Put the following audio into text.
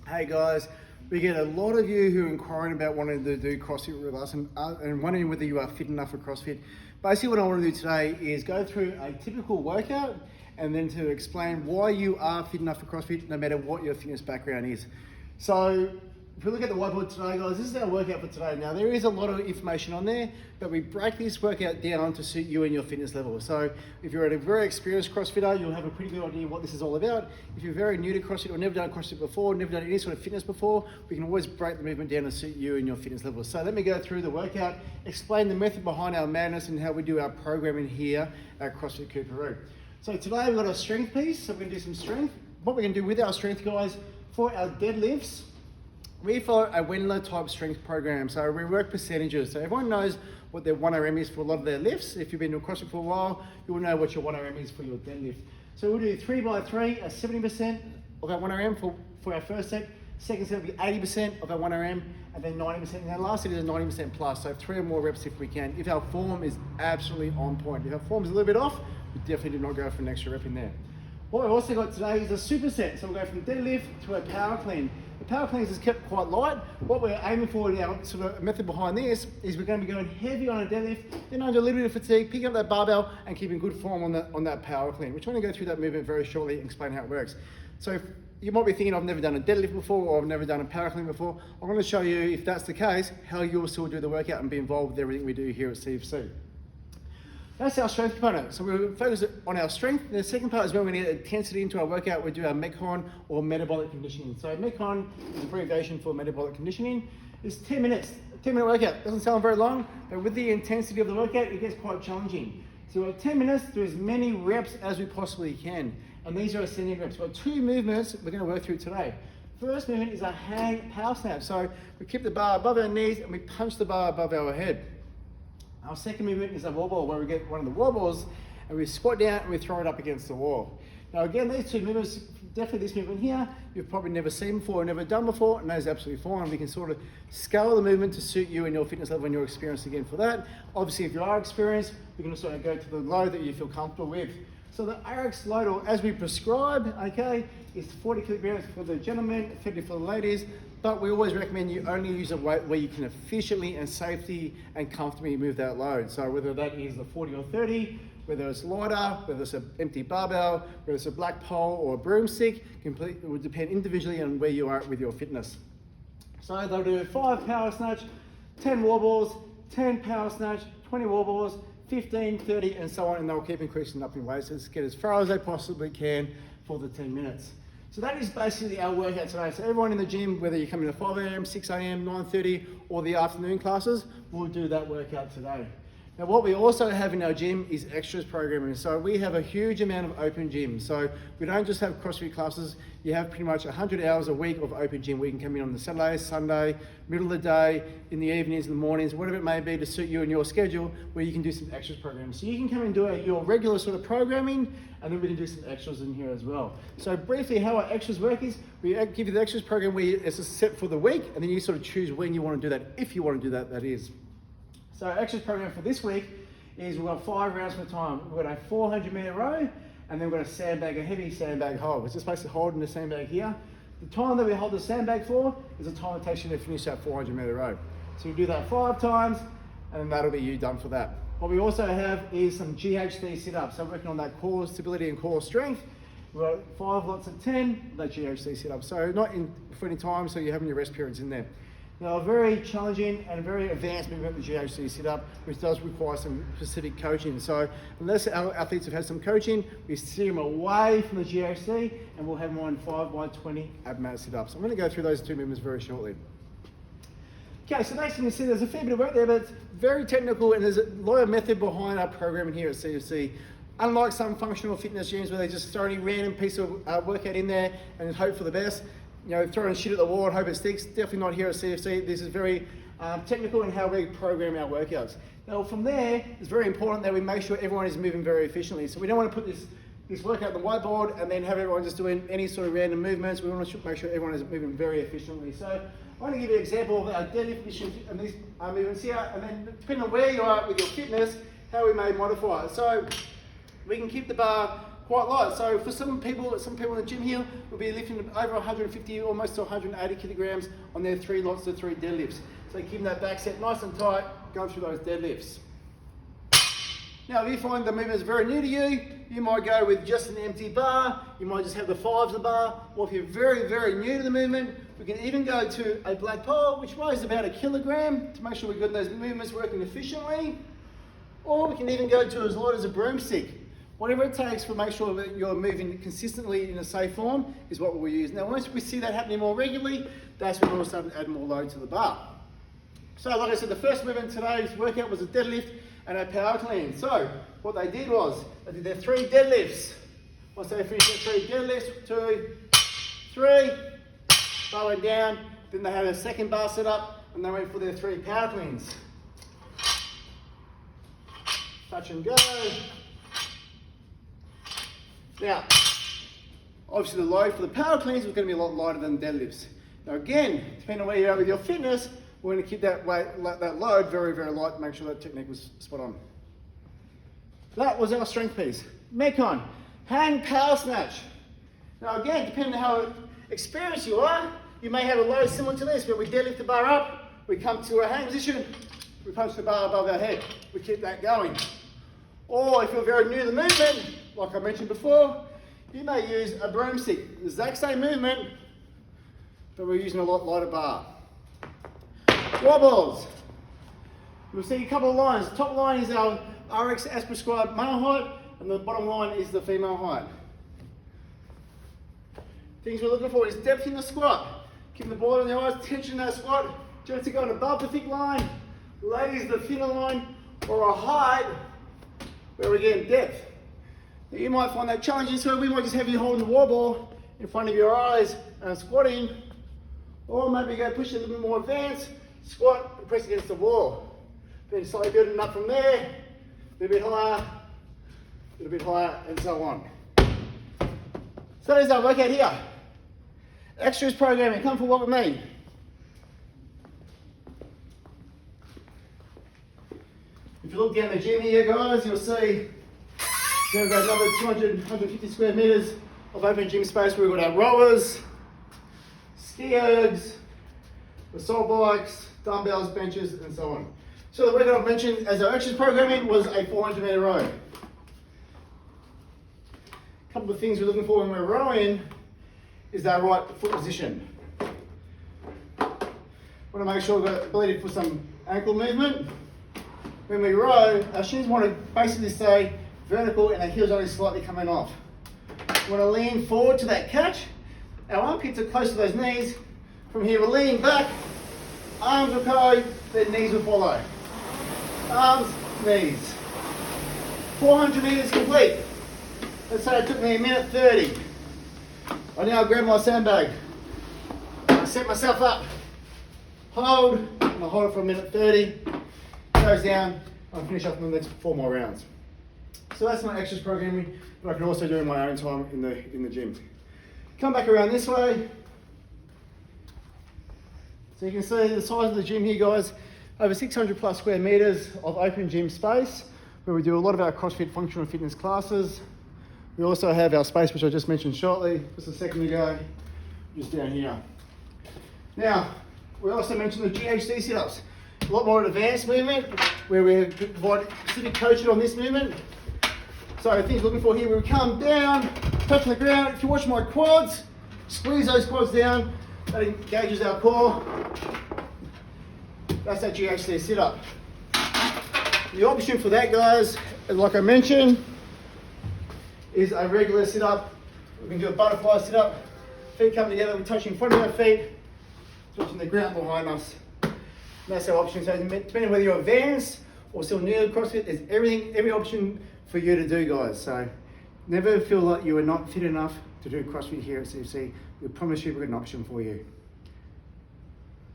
Hey guys, we get a lot of you who are inquiring about wanting to do CrossFit with us and wondering whether you are fit enough for CrossFit. Basically what I want to do today is go through a typical workout and then to explain why you are fit enough for CrossFit no matter what your fitness background is. So if we look at the whiteboard today, guys, this is our workout for today. Now there is a lot of information on there, but we break this workout down to suit you and your fitness level. So if you're a very experienced CrossFitter, you'll have a pretty good idea what this is all about. If you're very new to CrossFit or never done CrossFit before, never done any sort of fitness before, we can always break the movement down to suit you and your fitness level. So let me go through the workout, explain the method behind our madness and how we do our programming here at CrossFit Cooperoo. So today we've got a strength piece, so we're gonna do some strength. What we're gonna do with our strength, guys, for our deadlifts, we follow a Wendler type strength program. So we work percentages. So everyone knows what their 1RM is for a lot of their lifts. If you've been to CrossFit for a while, you will know what your 1RM is for your deadlift. So we'll do 3x3 at 70% of our 1RM for our first set. Second set will be 80% of our 1RM, and then 90%. And then last set is a 90% plus, so 3 or more reps if we can, if our form is absolutely on point. If our form is a little bit off, we definitely do not go for an extra rep in there. What we've also got today is a superset. So we'll go from deadlift to a power clean. The power cleans is kept quite light. What we're aiming for now, sort of method behind this, is we're going to be going heavy on a deadlift, then under a little bit of fatigue, picking up that barbell and keeping good form on that power clean. We're trying to go through that movement very shortly and explain how it works. So if you might be thinking, I've never done a deadlift before, or I've never done a power clean before. I'm going to show you, if that's the case, how you'll still do the workout and be involved with everything we do here at CFC. That's our strength component. So we'll focus on our strength. The second part is when we need intensity into our workout. We do our MECON or metabolic conditioning. So MECON is an abbreviation for metabolic conditioning. It's 10 minutes, a 10-minute workout. Doesn't sound very long, but with the intensity of the workout, it gets quite challenging. So at 10 minutes, do as many reps as we possibly can. And these are ascending reps. We've got 2 movements we're going to work through today. First movement is a hang power snap. So we keep the bar above our knees and we punch the bar above our head. Our second movement is a wobble, where we get one of the wobbles and we squat down and we throw it up against the wall. Now again, these 2 movements, definitely this movement here, you've probably never seen before or never done before, and that is absolutely fine. We can sort of scale the movement to suit you and your fitness level and your experience again for that. Obviously, if you are experienced, we can also go to the load that you feel comfortable with. So the RX load, or as we prescribe, okay, is 40 kilograms for the gentlemen, 50 for the ladies, but we always recommend you only use a weight where you can efficiently and safely and comfortably move that load. So whether that is the 40 or 30, whether it's lighter, whether it's an empty barbell, whether it's a black pole or a broomstick, it will depend individually on where you are with your fitness. So they'll do 5 power snatch, 10 wobbles, 10 power snatch, 20 wobbles, 15, 30, and so on, and they'll keep increasing up in weight, so let's get as far as they possibly can for the 10 minutes. So that is basically our workout today. So everyone in the gym, whether you come in at 5 a.m., 6 a.m., 9:30, or the afternoon classes, will do that workout today. Now what we also have in our gym is extras programming. So we have a huge amount of open gym. So we don't just have CrossFit classes, you have pretty much 100 hours a week of open gym where you can come in on the Saturday, Sunday, middle of the day, in the evenings, in the mornings, whatever it may be to suit you and your schedule, where you can do some extras programming. So you can come and do your regular sort of programming, and then we can do some extras in here as well. So briefly, how our extras work is, we give you the extras program where it's a set for the week, and then you sort of choose when you want to do that, if you want to do that, that is. So our extras program for this week is we've got 5 rounds per time. We've got a 400-meter row, and then we've got a sandbag, a heavy sandbag hold. It's just basically holding the sandbag here. The time that we hold the sandbag for is the time it takes you to finish that 400-meter row. So you do that 5 times, and that'll be you done for that. What we also have is some GHC sit-ups. So working on that core stability and core strength. We've got 5 lots of 10, that GHC sit-up. So not in for any time, so you're having your rest periods in there. Now, a very challenging and very advanced movement, the GHC sit-up, which does require some specific coaching. So unless our athletes have had some coaching, we steer them away from the GHC, and we'll have them on 5x20 ab mat sit-ups. I'm going to go through those 2 movements very shortly. Okay, so next you can see there's a fair bit of work there, but it's very technical, and there's a lot of method behind our programming here at CFC. Unlike some functional fitness gyms where they just throw any random piece of workout in there and hope for the best, you know, throwing shit at the wall and hope it sticks. Definitely not here at CFC. This is very technical in how we program our workouts. Now from there, it's very important that we make sure everyone is moving very efficiently. So we don't want to put this workout on the whiteboard and then have everyone just doing any sort of random movements. We want to make sure everyone is moving very efficiently. So I'm going to give you an example of our deadlift positions and these movements here, and then depending on where you are with your fitness, how we may modify it. So we can keep the bar quite light. So for some people in the gym here will be lifting over 150, almost to 180 kilograms on their 3 lots of 3 deadlifts. So keeping that back set nice and tight, going through those deadlifts. Now, if you find the movement is very new to you, you might go with just an empty bar, you might just have the 5s of the bar, or if you're very, very new to the movement, we can even go to a black pole, which weighs about 1 kilogram to make sure we've got those movements working efficiently, or we can even go to as light as a broomstick. Whatever it takes to make sure that you're moving consistently in a safe form is what we'll use. Now, once we see that happening more regularly, that's when we'll start to add more load to the bar. So, like I said, the first movement in today's workout was a deadlift and a power clean. So what they did was, they did their 3 deadlifts. Once they finished their 3 deadlifts, 2, 3, bar went down, then they had a second bar set up, and they went for their 3 power cleans. Touch and go. Now, obviously the load for the power cleans was going to be a lot lighter than deadlifts. Now again, depending on where you are with your fitness, we're going to keep that weight, that load very, very light to make sure that technique was spot on. That was our strength piece. Metcon, hand power snatch. Now again, depending on how experienced you are, you may have a load similar to this, where we deadlift the bar up, we come to a hang position, we punch the bar above our head. We keep that going. Or if you're very new to the movement, like I mentioned before, you may use a broomstick. The exact same movement, but we're using a lot lighter bar. Wobbles. You'll see a couple of lines. The top line is our RX as prescribed male height, and the bottom line is the female height. Things we're looking for is depth in the squat. Keeping the ball in the eyes, tension in that squat. Gents are going above the thick line, ladies the thinner line, or a height where we're getting depth. Now you might find that challenging, so we might just have you holding the wobble in front of your eyes and squatting, or maybe go push it a little bit more advanced, squat and press against the wall. Then slowly building up from there, a little bit higher, and so on. So there's our workout here. Extras programming, come for what with me. If you look down the gym here, guys, you'll see we've got another 200, 150 square meters of open gym space where we've got our rowers, ski ergs, assault bikes, dumbbells, benches, and so on. So the workout I've mentioned as our exercise programming was a 400 meter row. A couple of things we're looking for when we're rowing is that right foot position. Want to make sure we've got the ability for some ankle movement. When we row, our shins want to basically stay vertical and our heels only slightly coming off. We want to lean forward to that catch. Our armpits are close to those knees. From here we're leaning back, arms will go, then knees will follow. Arms, knees. 400 meters complete. Let's say it took me 1:30. I now grab my sandbag. I set myself up. Hold, and I hold it for 1:30. Goes down, I'll finish up in the next 4 more rounds. So that's my exercise programming that I can also do in my own time in the gym. Come back around this way. So you can see the size of the gym here, guys. Over 600 plus square meters of open gym space where we do a lot of our CrossFit functional fitness classes. We also have our space, which I just mentioned shortly, just a second ago, just down here. Now, we also mentioned the GHD sit-ups. A lot more advanced movement where we provide specific coaching on this movement. So things we're looking for here, we come down, touching the ground. If you watch my quads, squeeze those quads down, that engages our core. That's that GHD sit-up. The option for that, guys, like I mentioned, is a regular sit-up. We can do a butterfly sit-up. Feet come together, we're touching in front of our feet, touching the ground behind us. And that's our option. So depending on whether you're advanced or still new to CrossFit, there's every option for you to do, guys. So never feel like you are not fit enough to do CrossFit here at CFC. We promise you we've got an option for you.